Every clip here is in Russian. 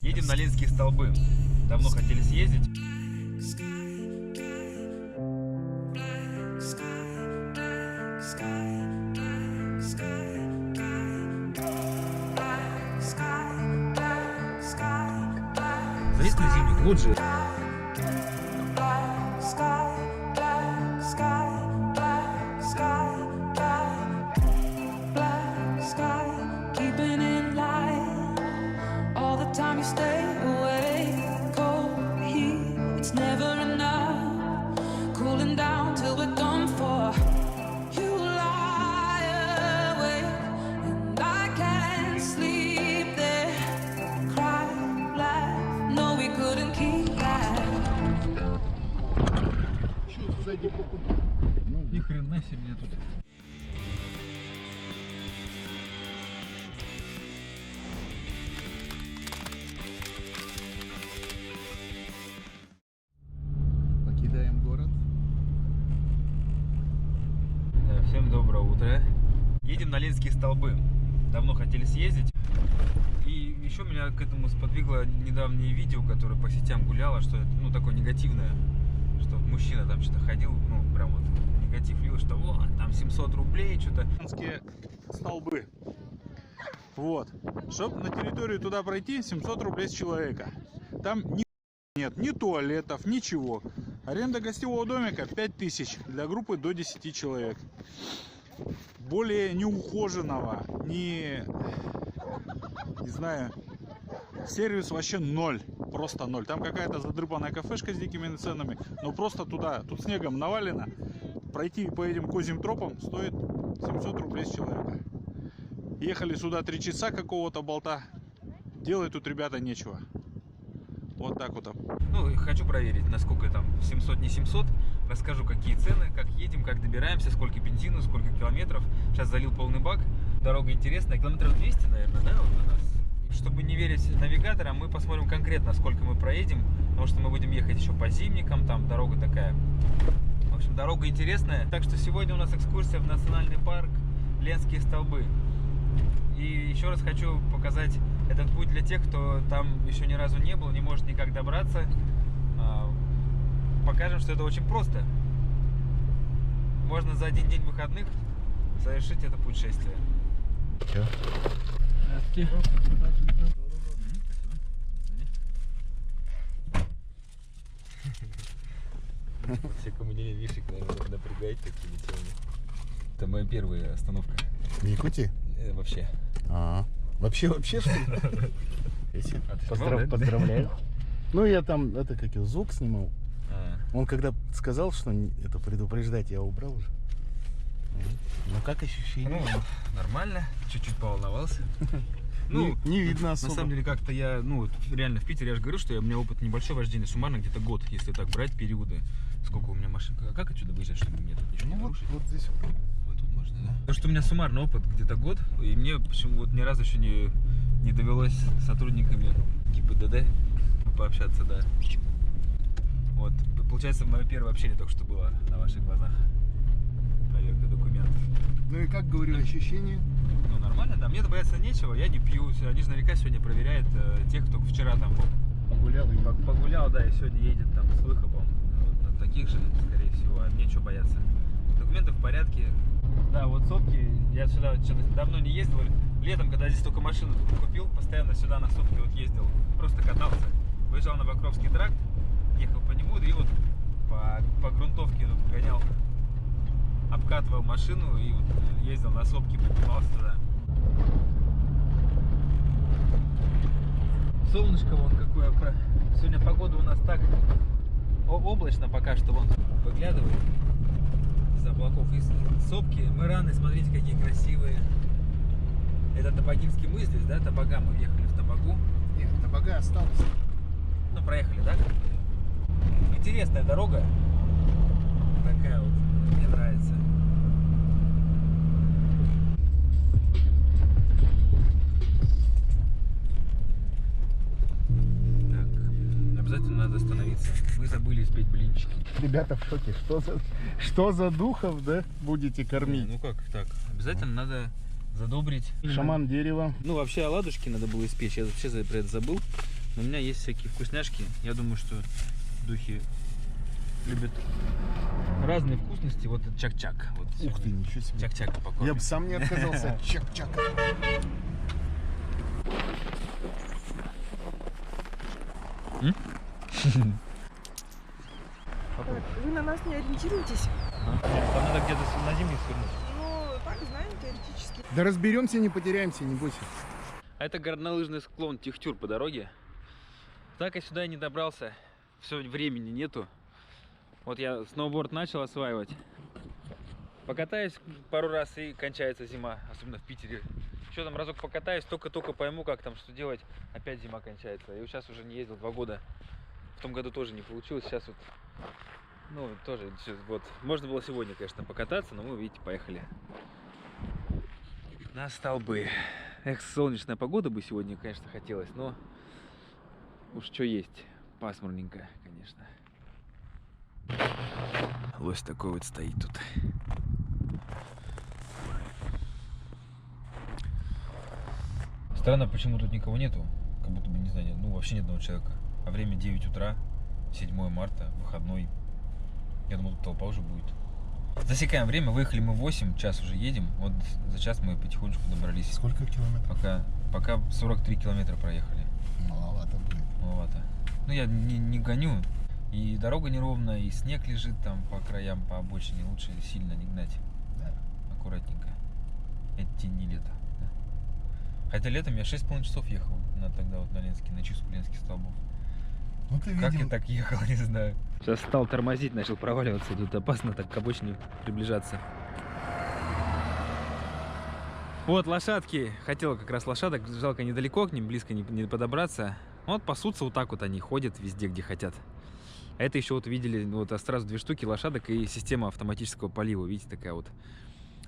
Едем на Ленинские столбы. Давно хотели съездить. Залезть на зимник, вот же. Ни хрена себе тут. Покидаем город. Да, всем доброе утро. Едем на Ленинские столбы. Давно хотели съездить. И еще меня к этому сподвигло недавнее видео, которое по сетям гуляло, что это, ну, такое негативное. Что мужчина там что-то ходил, ну, прям вот негатив лил, что вот, там 700 рублей, что-то. Ленинские столбы. Вот. Чтобы на территорию туда пройти, 700 рублей с человека. Там нет ни туалетов, ничего. Аренда гостевого домика 5000 для группы до 10 человек. Более неухоженного, не знаю, сервис вообще ноль. Просто ноль. Там какая-то задрыпанная кафешка с дикими ценами. Но просто туда, тут снегом навалено. Пройти по этим козьим тропам стоит 700 рублей с человека. Ехали сюда 3 часа какого-то болта. Делать тут, ребята, нечего. Вот так вот. Ну, хочу проверить, насколько там 700, не 700. Расскажу, какие цены, как едем, как добираемся, сколько бензина, сколько километров. Сейчас залил полный бак. Дорога интересная. Километров 200, наверное, да, вот у нас? Чтобы не верить навигаторам, мы посмотрим конкретно, сколько мы проедем. Потому что мы будем ехать еще по зимникам, там дорога такая. В общем, дорога интересная. Так что сегодня у нас экскурсия в национальный парк Ленинские столбы. И еще раз хочу показать этот путь для тех, кто там еще ни разу не был, не может никак добраться. Покажем, что это очень просто. Можно за один день выходных совершить это путешествие. Здравствуйте. Все, кому не лень, вишек, наверное, напрягать такими темами. Это моя первая остановка. В Якутии? Вообще. Вообще, что ли? Поздравляю. Ну, я там, это как его, звук снимал. Он когда сказал, что это предупреждать, я убрал уже. Ну, как ощущение? Ну, нормально. Чуть-чуть поволновался. Ну, не видно особо. На самом деле, как-то я, ну, вот реально в Питере, я же говорю, что у меня опыт небольшой вождения, суммарно где-то год, если так брать периоды. Сколько у меня машин. А как отсюда выезжать, чтобы мне тут ничего не нарушить? Вот здесь. Вот тут можно, да? Потому что у меня суммарный опыт где-то год, и мне почему вот ни разу еще не довелось с сотрудниками ГИБДД пообщаться, да. Вот, получается, мое первое общение только что было на ваших глазах. Проверка документов. Ну и как, говорю, ощущения? Ну, нормально, да. Мне-то бояться нечего, я не пью. Они же наверняка сегодня проверяют тех, кто вчера там погулял, да, и сегодня едет там с выхлопом. Вот, таких же, скорее всего, а мне что бояться. Документы в порядке. Да, вот сопки, я сюда что-то давно не ездил. Летом, когда здесь только машину купил, постоянно сюда на сопки вот ездил. Просто катался. Выезжал на Покровский тракт, ехал по нему, и вот по грунтовке тут гонял. Обкатывал машину и вот ездил на сопки, поднимался туда. Солнышко вон какое. Сегодня погода у нас так облачно пока что, вон выглядывает из облаков. И сопки, мыраны, смотрите, какие красивые. Это Табагинский мыс здесь, да? Табага, мы въехали в Табагу. Нет, Табага осталась. Ну, проехали, да? Интересная дорога. Такая вот, мне нравится. Так, обязательно надо остановиться. Мы забыли испечь блинчики. Ребята в шоке. Что за духов, да, будете кормить? Ну как так? Обязательно надо задобрить. Шаман дерева. Ну, вообще оладушки надо было испечь. Я вообще про это забыл. У меня есть всякие вкусняшки. Я думаю, что духи любят разные вкусности. Вот это чак-чак. Вот Ух ты, ничего себе. чак-чак покормим. Я бы сам не отказался от чак-чака. Вы на нас не ориентируетесь? Там надо где-то на зимних свернуть. Ну, так, знаем, теоретически. Да разберемся, не потеряемся, не бойся. А это горнолыжный склон Тихтюр по дороге. Так я сюда и не добрался. Все, времени нету. Вот я сноуборд начал осваивать. Покатаюсь пару раз и кончается зима, особенно в Питере. Еще там разок покатаюсь, только-только пойму, как там что делать, опять зима кончается. И вот сейчас уже не ездил 2 года. В том году тоже не получилось. Сейчас вот, ну, тоже, вот, можно было сегодня, конечно, покататься, но мы, видите, поехали на столбы. Эх, солнечная погода бы сегодня, конечно, хотелось, но уж что есть, пасмурненько, конечно. Лось такой вот стоит тут. Странно, почему тут никого нету, как будто бы, не знаю, ну вообще ни одного человека. А время 9 утра, 7 марта, выходной. Я думал, тут толпа уже будет. Засекаем время, выехали мы в 8, час уже едем. Вот за час мы потихонечку добрались. Сколько километров? Пока 43 километра проехали. Маловато будет. Маловато. Ну я не гоню. И дорога неровная, и снег лежит там по краям, по обочине. Лучше сильно не гнать. Да. Аккуратненько. Это не лето. Да? Хотя летом я 6,5 часов ехал тогда вот на Ленский, на чистку Ленских столбов. Ну ты Как видел. я так ехал, не знаю. Сейчас стал тормозить, начал проваливаться. Тут опасно так к обочине приближаться. Вот лошадки. Хотел как раз лошадок. Жалко, недалеко к ним, близко не подобраться. Вот пасутся вот так вот они, ходят везде, где хотят. А это еще вот видели, вот сразу 2 штуки лошадок и система автоматического полива. Видите, такая вот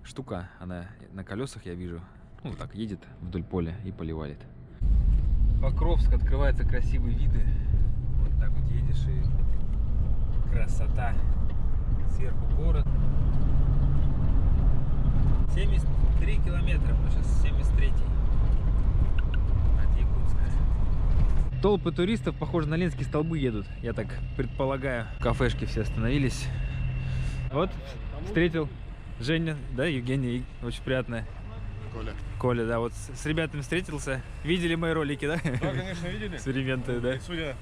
штука. Она на колесах, я вижу. Ну, так едет вдоль поля и поливает. Покровск, открываются красивые виды. Вот так вот едешь и красота. Сверху город. 73 километра, но сейчас 73 от Якутска. Толпы туристов, похоже, на Ленские столбы едут, я так предполагаю. Кафешки все остановились. Вот, встретил Женя, да, Евгения, очень приятно. Коля, да, вот с ребятами встретился. Видели мои ролики, да? Да, конечно, видели. Эксперименты, да. И судя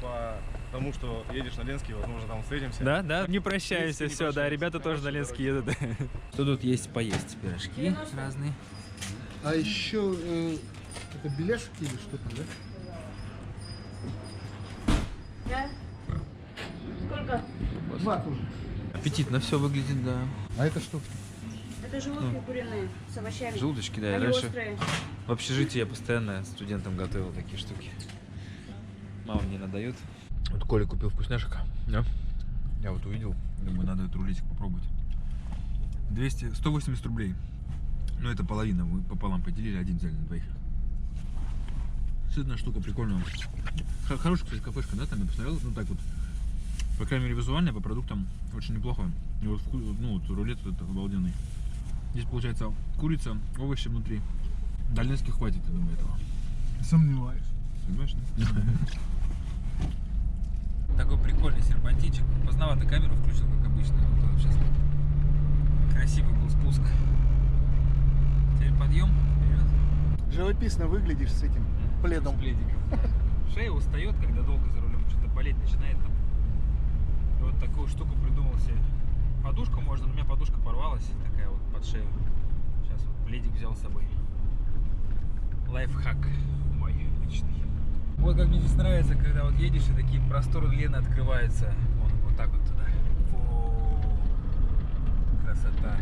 по тому, что едешь на Ленский, возможно, там встретимся. Да, да, не прощаемся, Не все, да, прощаемся. ребята тоже на Хорошей Ленский едут. Что тут есть поесть? Пирожки разные. А еще это беляшки или что там, да? Да? Сколько? 2 тоже. Аппетитно все выглядит, да. А это что? Это желудки куриные с овощами. Желудочки, да, я Они раньше острые. в общежитии я постоянно студентам готовил такие штуки. Мама мне надает. Вот Коля купил вкусняшек. Да. Я вот увидел, думаю, надо этот рулетик попробовать. 180 рублей. Ну это половина, мы пополам поделили, один взяли на 2. Сытная штука, прикольная. Хорошая, кстати, кафешка, да, там я посмотрел, ну так вот. По крайней мере, визуально, по продуктам очень неплохо. И вот вкус, ну вот рулет этот обалденный. Здесь получается курица, овощи внутри. До Ленских хватит, я думаю, этого. Сомневаюсь. Понимаешь, да? Такой прикольный серпантинчик. Поздновато камеру включил, как обычно. Вот сейчас красивый был спуск. Теперь подъем. Вперед. Живописно выглядишь с этим пледом. Пледик. Шея устает, когда долго за рулем. Что-то болеть начинает там. И вот такую штуку придумал себе. Подушку можно, но у меня подушка порвалась. Такая вот под шею. Сейчас вот пледик взял с собой. Лайфхак мой личный. Вот как мне здесь нравится, когда вот едешь и такие просторы Лены открываются. Вот так вот туда. О, красота.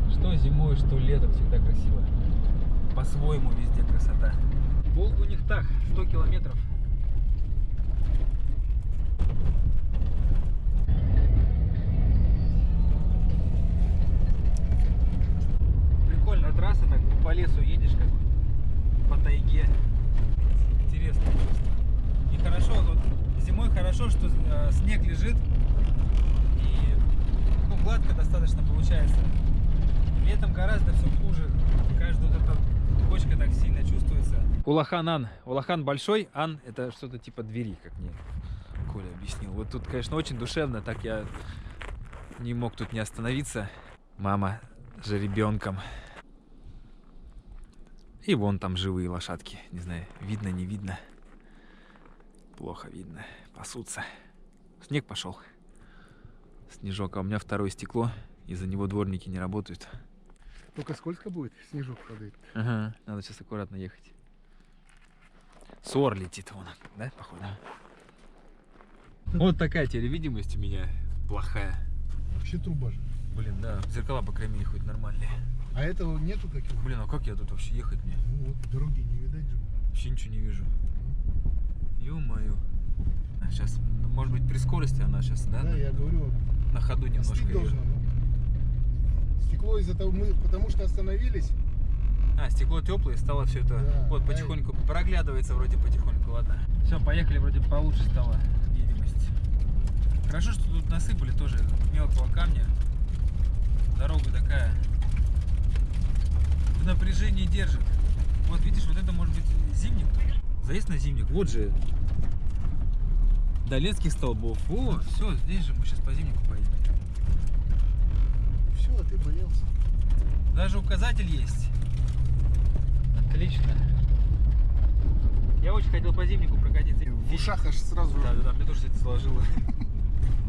Что зимой, что летом, всегда красиво. По-своему везде красота. Волга у них так, 100 километров. Прикольная трасса, так по лесу едешь, как по тайге. Интересное чувство. И хорошо, вот зимой хорошо, что снег лежит и ну, гладко достаточно получается. Летом гораздо все хуже. Каждая вот эта кочка так сильно чувствуется. Улахан-Ан. Улахан большой, Ан это что-то типа двери, как мне Коля объяснил. Вот тут, конечно, очень душевно, так я не мог тут не остановиться. Мама с жеребенком. И вон там живые лошадки. Не знаю, видно, не видно. Плохо видно. Пасутся. Снег пошел. Снежок. А у меня второе стекло. Из-за него дворники не работают. Только сколько будет? Снежок падает. Ага. Надо сейчас аккуратно ехать. Сор летит вон. Да, походу? Вот такая теперь видимость у меня плохая. Вообще труба же. Блин, да. Зеркала, по крайней мере, хоть нормальные. А этого нету каких? Блин, а как я тут вообще ехать мне? Ну вот, дороги не видать же. Вообще ничего не вижу. Ё-моё. Сейчас, может быть, при скорости она сейчас, да? Да, я говорю, На ходу немножко остыть езжу. должно. Ну. Стекло из-за того, потому что остановились. А, стекло теплое, стало все это. Да, Вот, да. потихоньку проглядывается вроде потихоньку, ладно. Все, поехали, вроде получше стала видимость. Хорошо, что тут насыпали тоже мелкого камня. Дорога такая в напряжении держит. Вот видишь, вот это может быть зимник. Заезд на зимник. Вот же до Ленских столбов. О, все, здесь же мы сейчас по зимнику поедем. Все, а ты боялся. Даже указатель есть. Отлично. Я очень хотел по зимнику прокатиться. В ушах аж сразу. Да, мне тоже это сложило.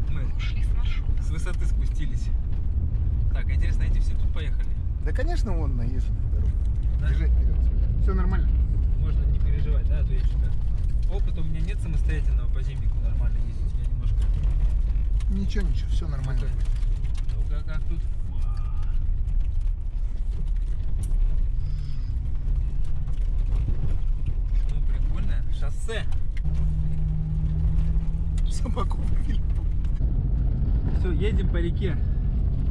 Мы с высоты спустились. Так, интересно, эти все тут поехали? Да, конечно, вон наезжен на дорогу. Да? Бежать вперед. Все нормально. Можно не переживать, да, а то я что-то... Опыта у меня нет самостоятельного по зимнику нормально ездить. Я немножко... Ничего, все нормально. Ну-ка, как тут? Ну, прикольно. Шоссе. Собаку вывели. Все, едем по реке.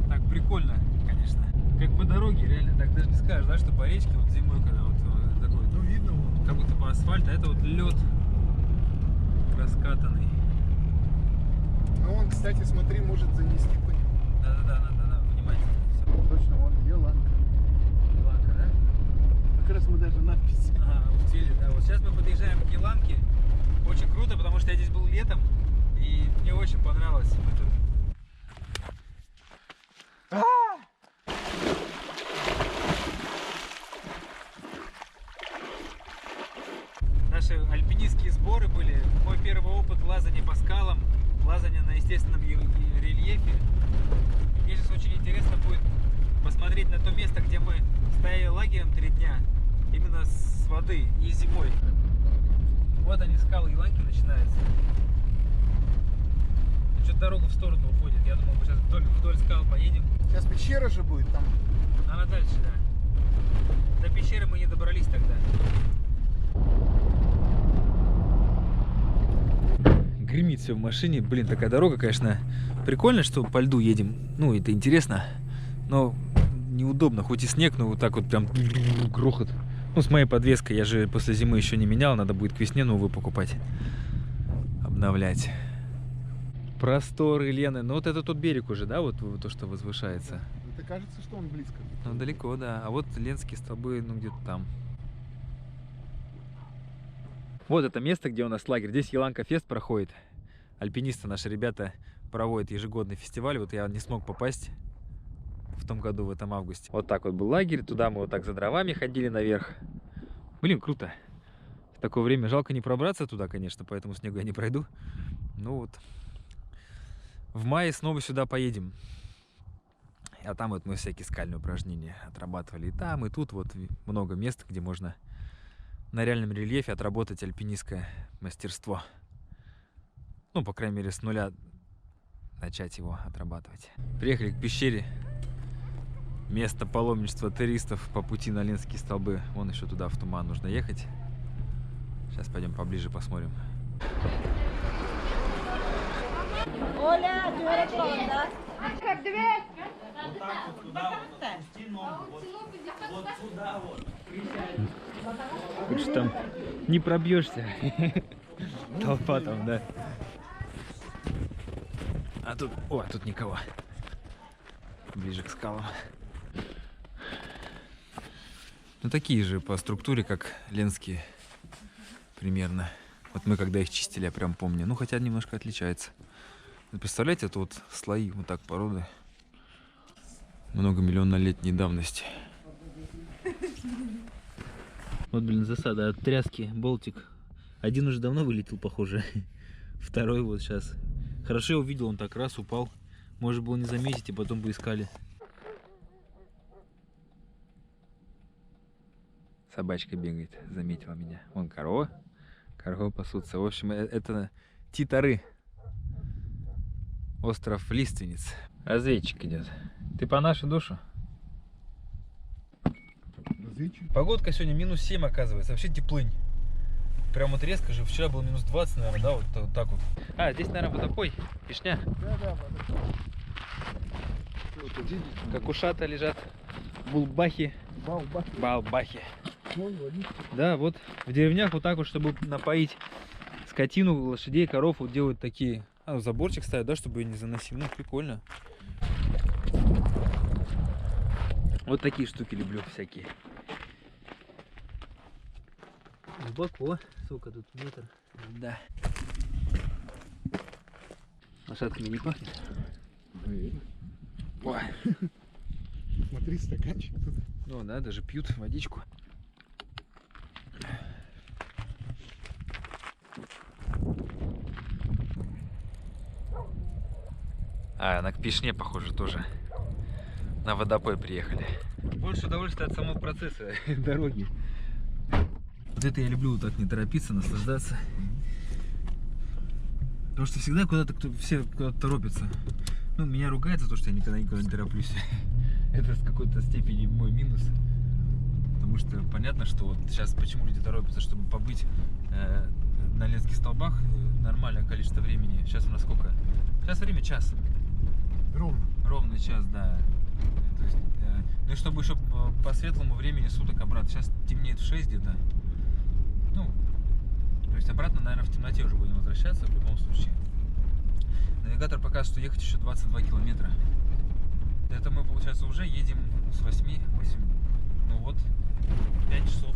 Так, прикольно, конечно. Как по дороге, реально. Так даже не скажешь, да, что по речке вот зимой, когда вот такой, Ну, видно вон. как будто по асфальту, а это вот лед раскатанный. Ну, он, кстати, смотри, может занести по нему. Да, надо внимательно. Все. Точно, вон Еланка. Еланка, да? Как раз мы даже надпись. Ага, успели, да. Вот сейчас мы подъезжаем к Еланке. Очень круто, потому что я здесь был летом, и мне очень понравилось. Мы тут... Наши альпинистские сборы были. Мой первый опыт лазания по скалам, лазания на естественном рельефе. Мне сейчас очень интересно будет посмотреть на то место, где мы стояли лагерем 3 дня, именно с воды и зимой. Вот они, скалы Еланки начинаются. Что-то дорога в сторону уходит. Я думал, мы сейчас вдоль скал поедем. Сейчас пещера же будет там. Она дальше, да. До пещеры мы не добрались тогда. Гремит все в машине. Блин, такая дорога, конечно, прикольно, что по льду едем. Ну, это интересно. Но неудобно. Хоть и снег, но вот так вот прям грохот. Ну, с моей подвеской. Я же после зимы еще не менял. Надо будет к весне новую покупать. Обновлять. Просторы Лены. Ну, вот это тот берег уже, да? Вот то, что возвышается. Это кажется, что он близко. Ну, далеко, да. А вот Ленские столбы, ну, где-то там. Вот это место, где у нас лагерь. Здесь Еланка Фест проходит. Альпинисты, наши ребята, проводят ежегодный фестиваль. Вот я не смог попасть в том году, в этом августе. Вот так вот был лагерь. Туда мы вот так за дровами ходили наверх. Блин, круто. В такое время жалко не пробраться туда, конечно, поэтому снегу я не пройду. Ну вот. В мае снова сюда поедем. А там вот мы всякие скальные упражнения отрабатывали. И там, и тут вот много мест, где можно на реальном рельефе отработать альпинистское мастерство. Ну, по крайней мере, с нуля начать его отрабатывать. Приехали к пещере. Место паломничества туристов по пути на Ленские столбы. Вон еще туда, в туман, нужно ехать. Сейчас пойдем поближе посмотрим. Оля, tú eres tonta. Лучше там не пробьешься. Толпа там, да. А тут, о, тут никого. Ближе к скалам. Ну, такие же по структуре, как Ленские примерно. Вот мы когда их чистили, я прям помню. Ну, хотя немножко отличается. Вы представляете, это вот слои вот так породы многомиллионнолетней давности. Вот, блин, засада от тряски, болтик. Один уже давно вылетел, похоже. Второй вот сейчас. Хорошо я увидел, он так раз упал. Может было не заметить, и потом бы искали. Собачка бегает, заметила меня. Вон корова. Коровы пасутся. В общем, это Титары. Остров Лиственниц. Разведчик идет. Ты по нашу душу? Разведчик? Погодка сегодня минус 7 оказывается. Вообще теплынь. Прям вот резко же. Вчера было минус 20, наверное, да? Вот так вот. А, здесь, наверное, водопой. Пишня. Да, Как ушата лежат булбахи. Балбахи. Да, вот в деревнях вот так вот, чтобы напоить скотину, лошадей, коров, вот делают такие. Заборчик ставят, да, чтобы ее не заносили. Ну, прикольно. Вот такие штуки люблю всякие. Глубоко. Сколько тут? Метр. Да. Лошадками не пахнет? Ой. Смотри, стаканчик тут. Ну да, даже пьют водичку. А, на Пишне, похоже, тоже на водопой приехали. Больше удовольствия от самого процесса дороги. Вот это я люблю, вот так не торопиться, наслаждаться. Потому что всегда куда-то все куда-то торопятся. Ну, меня ругают за то, что я никогда никуда не тороплюсь. Это в какой-то степени мой минус. Потому что понятно, что вот сейчас почему люди торопятся, чтобы побыть на Ленских столбах нормальное количество времени. Сейчас у нас сколько? Сейчас время час. Ровно. Ровно час, да. То есть, ну и чтобы еще по светлому времени суток обратно. Сейчас темнеет в 6 где-то. Ну, то есть обратно, наверное, в темноте уже будем возвращаться в любом случае. Навигатор показывает, что ехать еще 22 километра. Это мы, получается, уже едем с 8, ну вот, 5 часов.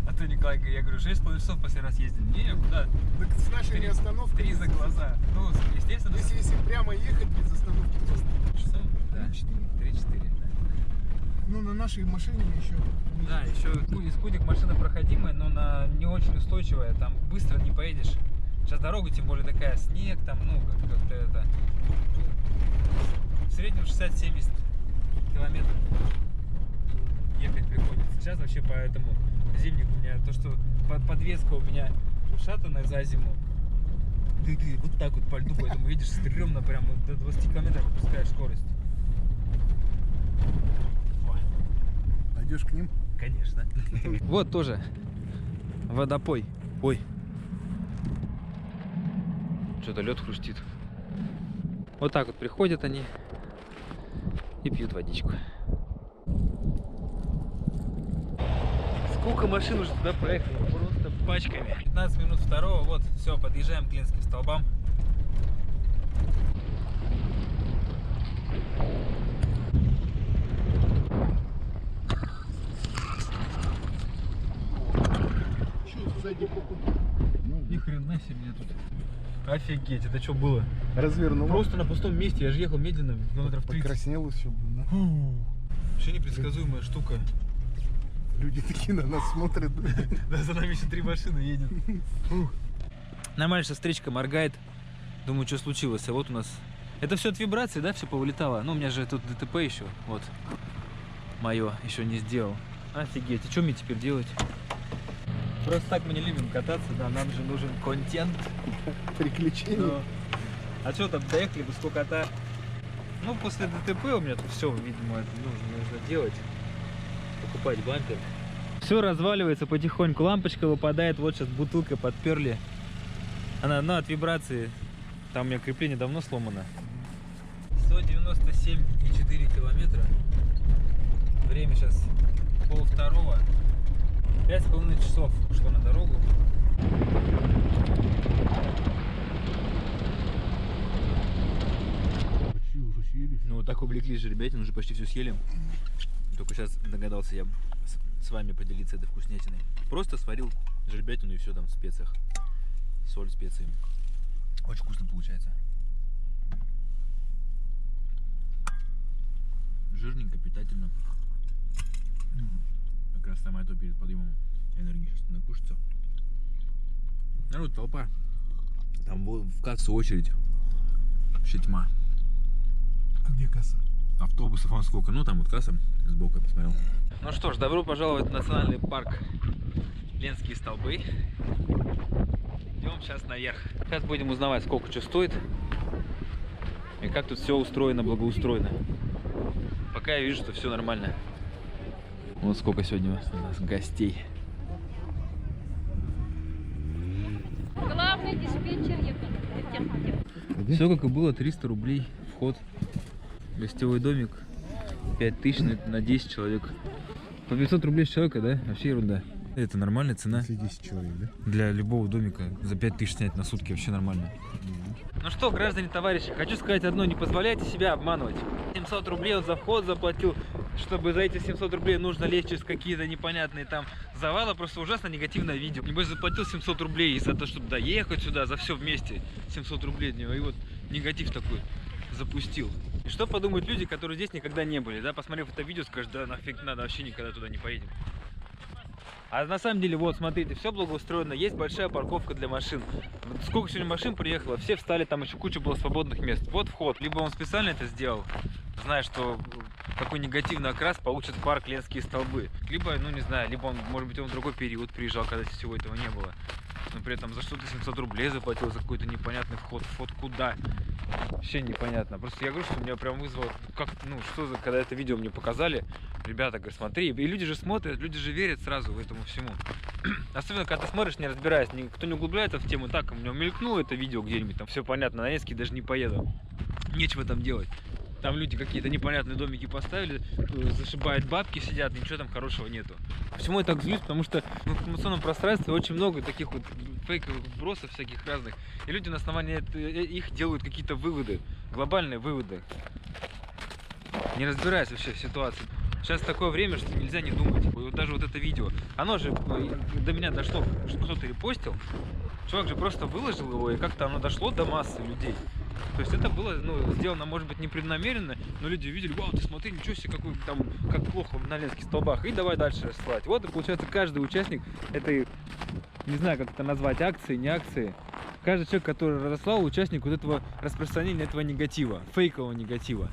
А то Николай, я говорю, 6,5 часов последний раз ездили. Не, куда? Так с нашими остановками. 3 за глаза. Ну, естественно. Если прямо ехать без остановки, то 3 часа? Да, 3-4, да. ну на нашей машине еще. Да, еще из Кудик машина проходимая, но она не очень устойчивая, там быстро не поедешь. Сейчас дорога, тем более такая, снег, там, ну, как-то это... В среднем 60-70 километров ехать приходится. Сейчас вообще по этому зимнику у меня, то, что подвеска у меня ушатанная за зиму, ты вот так вот по льду, поэтому видишь, стрёмно прям до 20 километров выпускаешь скорость. Пойдешь к ним? Конечно. Вот тоже водопой. Ой. Что-то лед хрустит. Вот так вот приходят они и пьют водичку. Сколько машин уже туда проехало? Просто пачками. 15 минут второго. Вот, все, подъезжаем к Ленским столбам. Ни хрена себе тут. Офигеть, это что было? Развернул. Просто на пустом месте, я же ехал медленно, километров 30. Покраснело все, блин. Да? Вообще непредсказуемая штука. Люди такие на нас смотрят. Да, за нами еще 3 машины едет. Нормально, сейчас встречка моргает. Думаю, что случилось. А вот у нас... Это все от вибрации, да, все повылетало? Ну, у меня же тут ДТП еще. Вот. Мое еще не сделал. Офигеть. И что мне теперь делать? Просто так мы не любим кататься, да, нам же нужен контент. Приключения. Но... А что там, доехали бы сколько-то... Ну, после ДТП у меня тут все, видимо, это нужно делать. Покупать бампер. Все разваливается потихоньку, лампочка выпадает, вот сейчас бутылка подперли. Она, ну, от вибрации, там у меня крепление давно сломано. 197,4 километра. Время сейчас 1:30. 5,5 часов ушло на дорогу. Почти уже съели. Ну, вот так увлеклись же ребятин, уже почти все съели. Только сейчас догадался я с вами поделиться этой вкуснятиной. Просто сварил жеребятину и все там в специях. Соль, специи. Очень вкусно получается. Жирненько, питательно. Как раз самое то перед подъемом энергии сейчас накушаться. Народ, толпа. Там в кассу очередь. Вообще тьма. А где касса? Автобусов вон сколько. Ну там вот касса сбоку я посмотрел. Ну что ж, добро пожаловать в национальный парк Ленские столбы. Идем сейчас наверх. Сейчас будем узнавать, сколько что стоит. И как тут все устроено, благоустроено. Пока я вижу, что все нормально. Вот сколько сегодня у нас гостей. Главный диспетчер Все как и было, 300 рублей вход. Гостевой домик 5000 на 10 человек. По 500 рублей с человека, да? Вообще ерунда. Это нормальная цена. Если 10 человек, да? Для любого домика за 5000 снять на сутки вообще нормально. Ну что, граждане, товарищи, хочу сказать одно, не позволяйте себя обманывать. 700 рублей он за вход заплатил, чтобы за эти 700 рублей нужно лезть через какие-то непонятные там завалы, просто ужасно негативное видео. Небось заплатил 700 рублей за то, чтобы доехать сюда, за все вместе 700 рублей от него, и вот негатив такой запустил. И что подумают люди, которые здесь никогда не были, да, посмотрев это видео, скажут, да нафиг надо, вообще никогда туда не поедем. А на самом деле, вот, смотрите, все благоустроено, есть большая парковка для машин. Сколько сегодня машин приехало, все встали, там еще куча было свободных мест. Вот вход. Либо он специально это сделал, зная, что такой негативный окрас получит парк Ленские столбы. Либо, ну не знаю, либо он, может быть, он в другой период приезжал, когда всего этого не было. Но при этом за что-то 700 рублей заплатил, за какой-то непонятный вход. Вход куда? Вообще непонятно. Просто я говорю, что меня прям вызвало, как, ну, что за, когда это видео мне показали, ребята, говорят, смотри, и люди же смотрят, люди же верят сразу в этому всему. Особенно, когда ты смотришь, не разбираясь, никто не углубляется в тему, так, у меня мелькнуло это видео где-нибудь, там все понятно, на Ленский даже не поеду. Нечего там делать. Там люди какие-то непонятные домики поставили, зашибают бабки, сидят, ничего там хорошего нету. Почему я так злюсь? Потому что в информационном пространстве очень много таких вот фейковых вбросов всяких разных. И люди на основании их делают какие-то выводы, глобальные выводы. Не разбираясь вообще в ситуации. Сейчас такое время, что нельзя не думать. Вот даже вот это видео, оно же до меня дошло, что кто-то репостил. Чувак же просто выложил его, и как-то оно дошло до массы людей. То есть это было, ну, сделано, может быть, непреднамеренно, но люди увидели, вау, ты смотри, ничего себе, какой там, как плохо на Ленских столбах, и давай дальше рассылать. Вот и получается каждый участник этой, не знаю, как это назвать, акции, не акции, каждый человек, который разослал, участник вот этого распространения этого негатива, фейкового негатива.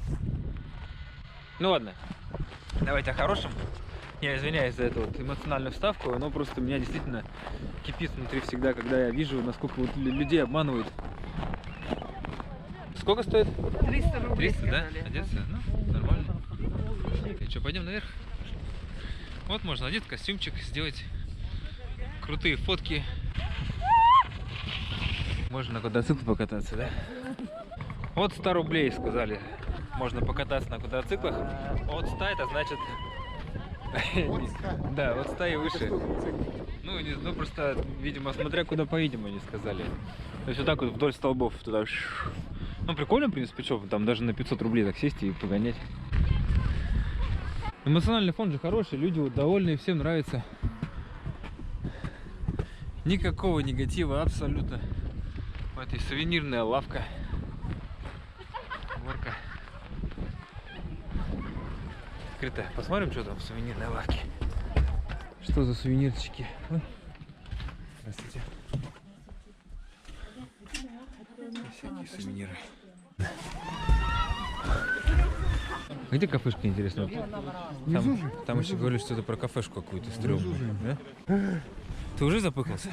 Ну ладно, давайте о хорошем. Я извиняюсь за эту вот эмоциональную вставку, но просто меня действительно кипит внутри всегда, когда я вижу, насколько вот людей обманывают. Сколько стоит? 300 рублей. 300, да? Одеться? Ну, нормально. И что, пойдем наверх? Вот можно одеть костюмчик, сделать крутые фотки. Можно на квадроцикле покататься, да? Вот 100 рублей сказали. Можно покататься на квадроциклах. От 100 это значит... Да, от 100 и выше. Ну, просто, видимо, смотря куда поедем, они сказали. То есть вот так вот вдоль столбов туда. Ну, прикольно, в принципе, что там даже на 500 рублей так сесть и погонять. Эмоциональный фон же хороший, люди вот довольны, всем нравится. Никакого негатива абсолютно. Вот и сувенирная лавка. Горка. Открыто. Посмотрим, что там в сувенирной лавке. Что за сувенирчики? Ой. Здравствуйте. Всякие сувениры. Где кафешка, интересно? Там еще говорили что-то про кафешку какую-то стрёмную. Да? Ты уже запыхался?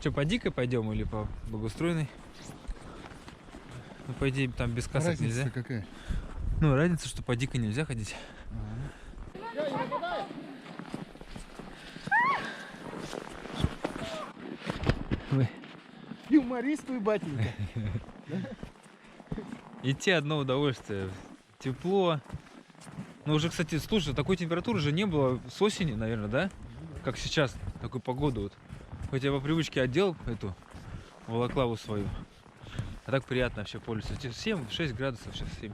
Че, по дикой пойдем или по благоустроенной? Ну, по идее, там без касок Разница нельзя. Какая? Ну, разница, что по дикой нельзя ходить. Юмористую, батенька. Идти одно удовольствие. Тепло. Ну, уже, кстати, слушай, такой температуры же не было с осени, наверное, да? Как сейчас, такую погоду вот. Хоть я по привычке одел эту балаклаву свою. А так приятно вообще пользоваться. 7-6 градусов сейчас 7.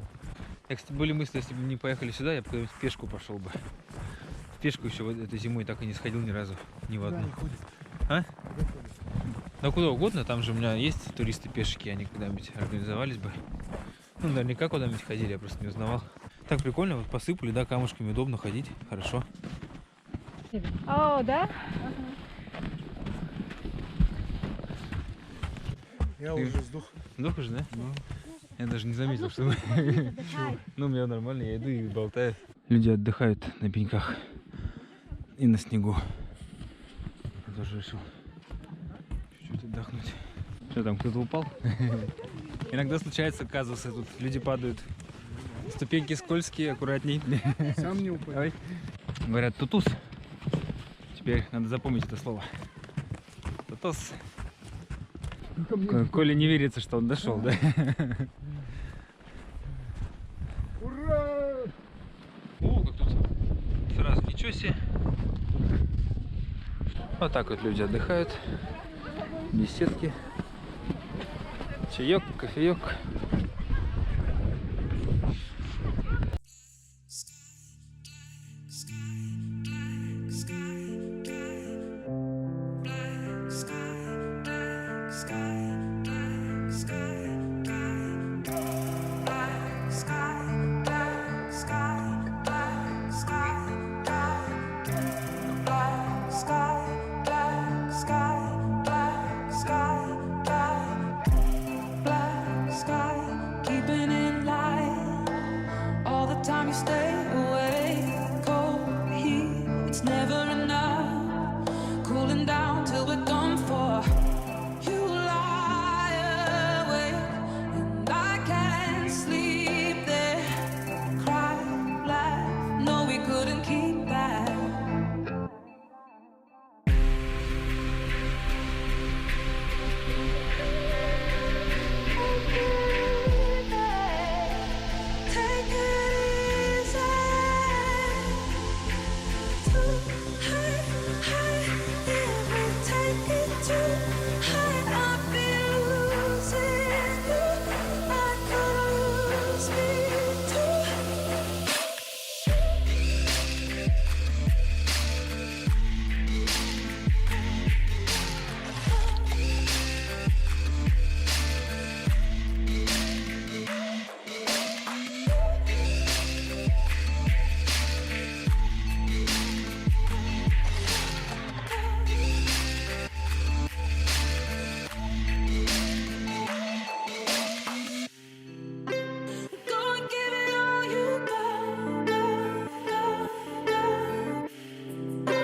Я, кстати, были мысли, если бы не поехали сюда, я бы куда-нибудь пешку пошел бы. пешку еще вот этой зимой так и не сходил ни разу. Ни в Куда одну. они ходят? А? Куда ходят? Да куда угодно, там же у меня есть туристы-пешки, они когда-нибудь организовались бы. Ну, наверняка куда-нибудь ходили, я просто не узнавал. Так прикольно, вот посыпали, да, камушками удобно ходить, хорошо. О, да? Я Ты- уже сдох. Сдох уже, да? Я даже не заметил, что... Ну, у меня нормально, я иду и болтаю. Люди отдыхают на пеньках и на снегу. Я тоже решил чуть-чуть отдохнуть. Что там, кто-то упал? Иногда случается казусы, тут люди падают. Ступеньки скользкие, аккуратней. Сам не упал. Ой. Говорят, тутус. Теперь надо запомнить это слово. Тутус. Коля не верится, что он дошел, да? Ура! О, как тут сразу, ничего себе. Вот так вот люди отдыхают. Беседки. Чаек, кофеек. Keeping in line all the time you stay away. Cold heat, it's never enough. Cooling down till we're done for. You lie awake and I can't sleep there. Cry, laugh, no, we couldn't keep that. Take it easy. Too high, if we take it too high, I'll be losing you. I could lose me too. Go and give it all you got, got, got. Go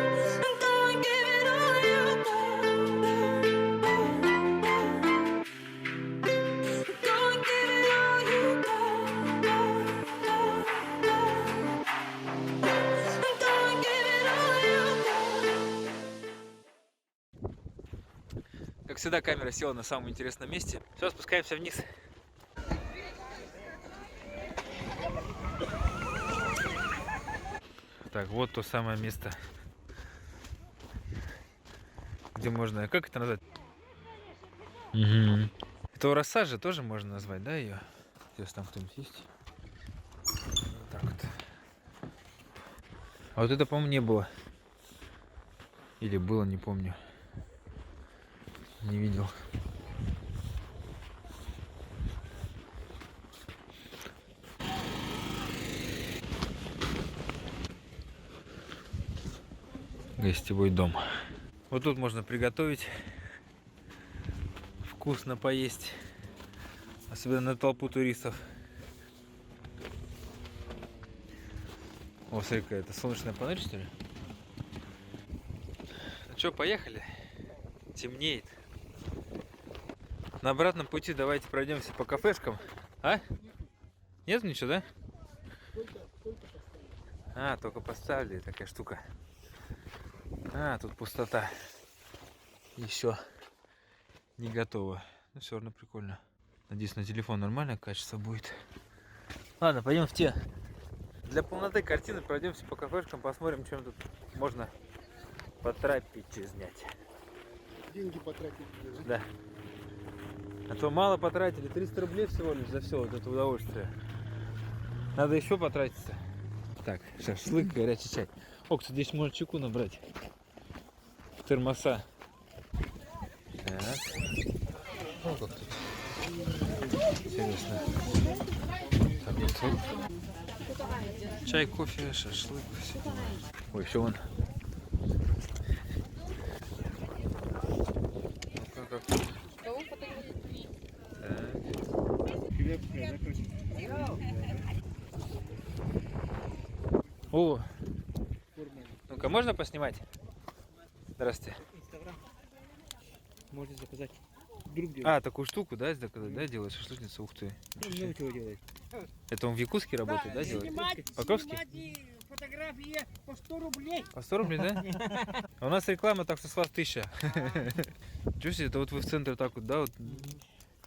and give it all you got, got. Go and give it all you got, got, got. Go and give it all you got. Как всегда, камера села на самом интересном месте. Все, спускаемся вниз. Так, вот то самое место, где можно... Как это назвать? Это роса же тоже можно назвать, да, ее? Если там кто-нибудь есть. Вот так вот. А вот это, по-моему, не было. Или было, не помню. Не видел. Гостевой дом. Вот тут можно приготовить, вкусно поесть, особенно на толпу туристов. О, смотри-ка, это солнечная панель, что ли? Ну что, поехали? Темнеет. На обратном пути давайте пройдемся по кафешкам. А? Нет ничего, да? А, только поставили, такая штука. А, тут пустота. Еще не готово. Но все равно прикольно. Надеюсь, на телефон нормальное качество будет. Ладно, пойдем в те. Для полноты картины пройдемся по кафешкам, посмотрим, чем тут можно потрапезнять. Деньги потратить. Да. А то мало потратили, 300 рублей всего лишь за все вот это удовольствие. Надо еще потратиться. Так, шашлык, горячий чай. О, кстати, здесь можно чеку набрать. Термоса. Так. Ну, как тут. Интересно. Так, вот тут. Чай, кофе, шашлык. Все дела. Ой, все вон. Как тут? О! Ну-ка, можно поснимать? Здравствуйте. Можно заказать. Друг делает. А, такую штуку, да, да, делает шашлычница, ух ты. Много чего делает. Это он в Якутске работает, да, делает? Покровский? Фотографии по 100 рублей. По 100 рублей, да? А у нас реклама, так что с вас 1000. Чувствуете, это вот вы в центре так вот, да, вот.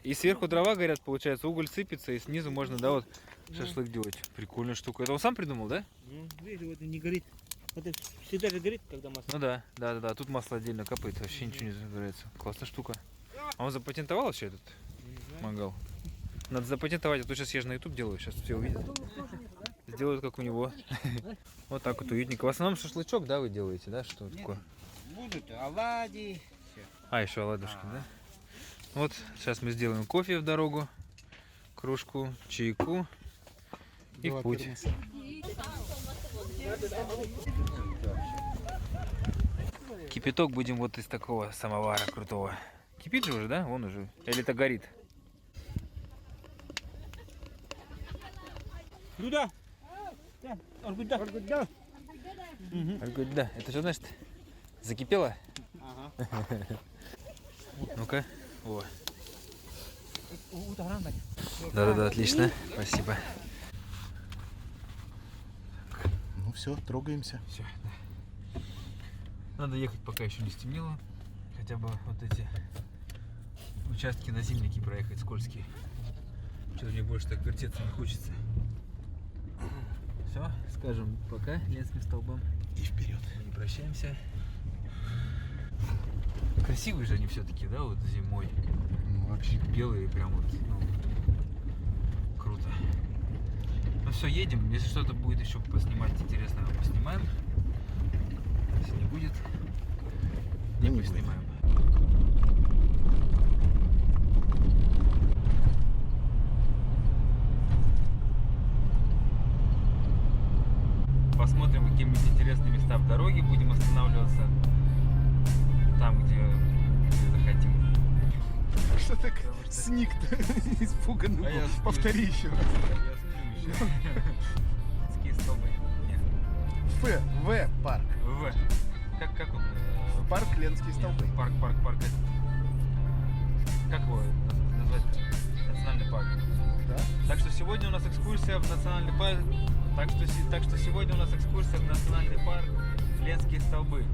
И сверху дрова горят, получается, уголь сыпется, и снизу можно, да, вот шашлык делать. Прикольная штука. Это он сам придумал, да? Ну, видишь, вот не горит. Это всегда же горит, когда масло. Ну да, да. Тут масло отдельно капает, вообще ничего не загорается. Классная штука. А он запатентовал вообще этот мангал? Надо запатентовать, а то сейчас я же на YouTube делаю, сейчас все увидят. Сделают как у него. Вот так вот уютненько. В основном шашлычок, да, вы делаете, да? Что такое? Будут оладьи. А, еще оладушки, да? Вот, сейчас мы сделаем кофе в дорогу, кружку, чайку и в путь. Кипяток будем вот из такого самовара крутого. Кипит же уже, да? Вон уже. Или это горит? Руда. Аргуда. Аргуда. Да. Это что значит? Закипело? Ага. Ну-ка. О. Да, отлично. Спасибо. Ну все, трогаемся. Все. Надо ехать, пока еще не стемнело. Хотя бы вот эти участки на зимники проехать скользкие. Что-то мне больше так вертеться не хочется. Все, скажем пока ленским столбам. И вперед. Мы не прощаемся. Красивые же они все-таки, да, вот зимой. Ну, вообще. Белые прям вот, ну, круто. Ну все, едем. Если что-то будет еще поснимать интересное, мы поснимаем. Если не будет, не поснимаем. Посмотрим какие-нибудь интересные места в дороге. Будем останавливаться там, где захотим. Что так сник-то испуганный А я был? сплю. Повтори еще раз. Я сплю еще. Ски столбы. Нет. В парк. В. Как он? Парк Ленские столбы. Нет, парк. Как его назвать? Национальный парк. Да? Так что сегодня у нас экскурсия в национальный парк. Так что сегодня у нас экскурсия в национальный парк Ленские столбы.